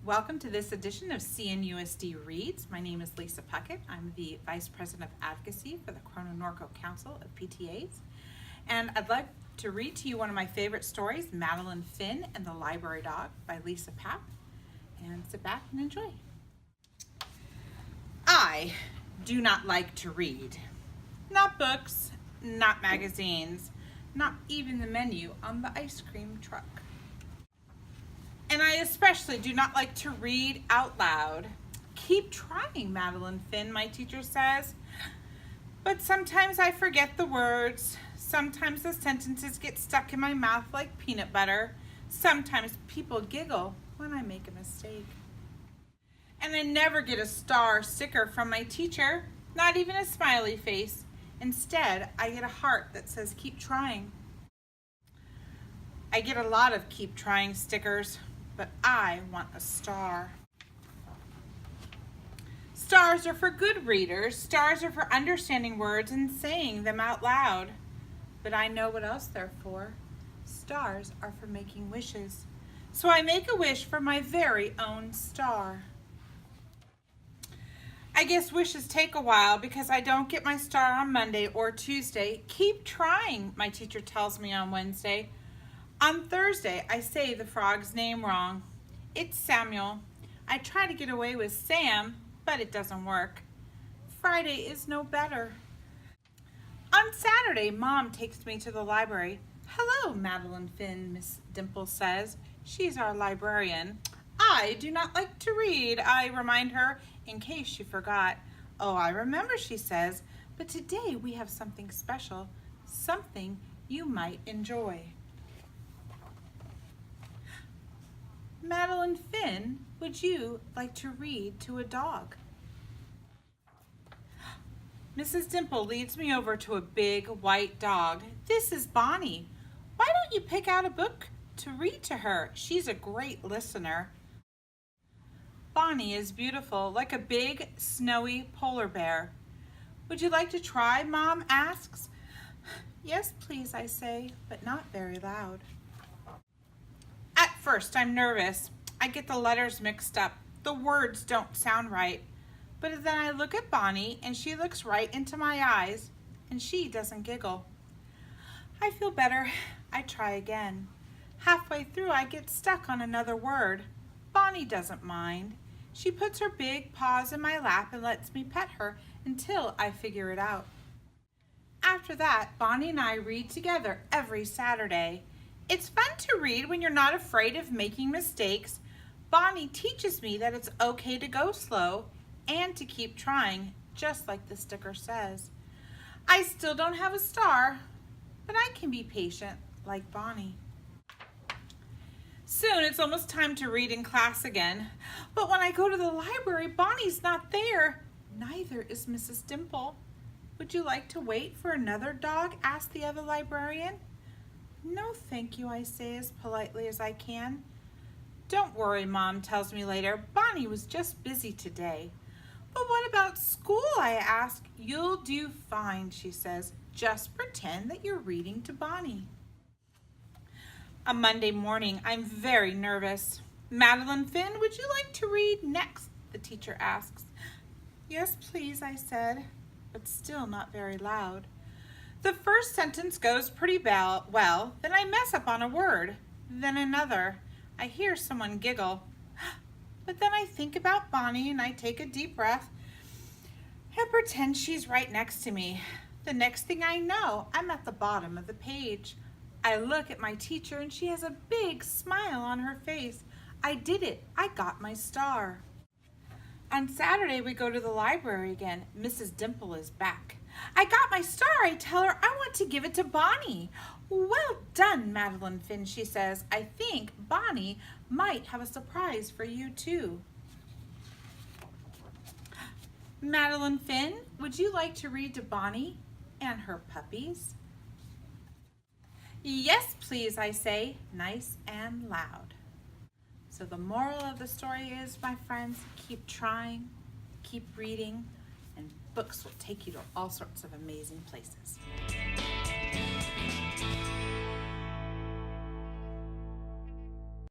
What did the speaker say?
Welcome to this edition of CNUSD Reads. My name is Lisa Puckett. I'm the Vice President of Advocacy for the Corona-Norco Council of PTAs. And I'd like to read to you one of my favorite stories, Madeline Finn and the Library Dog by Lisa Papp. And sit back and enjoy. I do not like to read. Not books, not magazines, not even the menu on the ice cream truck. And I especially do not like to read out loud. Keep trying, Madeline Finn, my teacher says. But sometimes I forget the words. Sometimes the sentences get stuck in my mouth like peanut butter. Sometimes people giggle when I make a mistake. And I never get a star sticker from my teacher, not even a smiley face. Instead, I get a heart that says, keep trying. I get a lot of keep trying stickers, but I want a star. Stars are for good readers. Stars are for understanding words and saying them out loud. But I know what else they're for. Stars are for making wishes. So I make a wish for my very own star. I guess wishes take a while because I don't get my star on Monday or Tuesday. Keep trying, my teacher tells me on Wednesday. On Thursday, I say the frog's name wrong. It's Samuel. I try to get away with Sam, but it doesn't work. Friday is no better. On Saturday, Mom takes me to the library. Hello, Madeline Finn, Miss Dimple says. She's our librarian. I do not like to read, I remind her, in case she forgot. Oh, I remember, she says, but today we have something special, something you might enjoy. Madeline Finn, would you like to read to a dog? Mrs. Dimple leads me over to a big white dog. This is Bonnie. Why don't you pick out a book to read to her? She's a great listener. Bonnie is beautiful, like a big, snowy polar bear. Would you like to try, Mom asks. Yes, please, I say, but not very loud. At first, I'm nervous. I get the letters mixed up. The words don't sound right. But then I look at Bonnie, and she looks right into my eyes, and she doesn't giggle. I feel better. I try again. Halfway through, I get stuck on another word. Bonnie doesn't mind. She puts her big paws in my lap and lets me pet her until I figure it out. After that, Bonnie and I read together every Saturday. It's fun to read when you're not afraid of making mistakes. Bonnie teaches me that it's okay to go slow and to keep trying, just like the sticker says. I still don't have a star, but I can be patient like Bonnie. Soon it's almost time to read in class again. But when I go to the library, Bonnie's not there. Neither is Mrs. Dimple. Would you like to wait for another dog? Asked the other librarian. No, thank you, I say as politely as I can. Don't worry, Mom tells me later. Bonnie was just busy today. But what about school, I ask. You'll do fine, she says. Just pretend that you're reading to Bonnie. A Monday morning, I'm very nervous. Madeline Finn, would you like to read next? The teacher asks. Yes, please, I said, but still not very loud. The first sentence goes pretty well, then I mess up on a word, then another. I hear someone giggle, but then I think about Bonnie and I take a deep breath and pretend she's right next to me. The next thing I know, I'm at the bottom of the page. I look at my teacher and she has a big smile on her face. I did it. I got my star. On Saturday, we go to the library again. Mrs. Dimple is back. I got my star, I tell her. I want to give it to Bonnie. Well done, Madeline Finn, she says. I think Bonnie might have a surprise for you too. Madeline Finn, would you like to read to Bonnie and her puppies? Yes, please, I say, nice and loud. So the moral of the story is, my friends, keep trying, keep reading, and books will take you to all sorts of amazing places.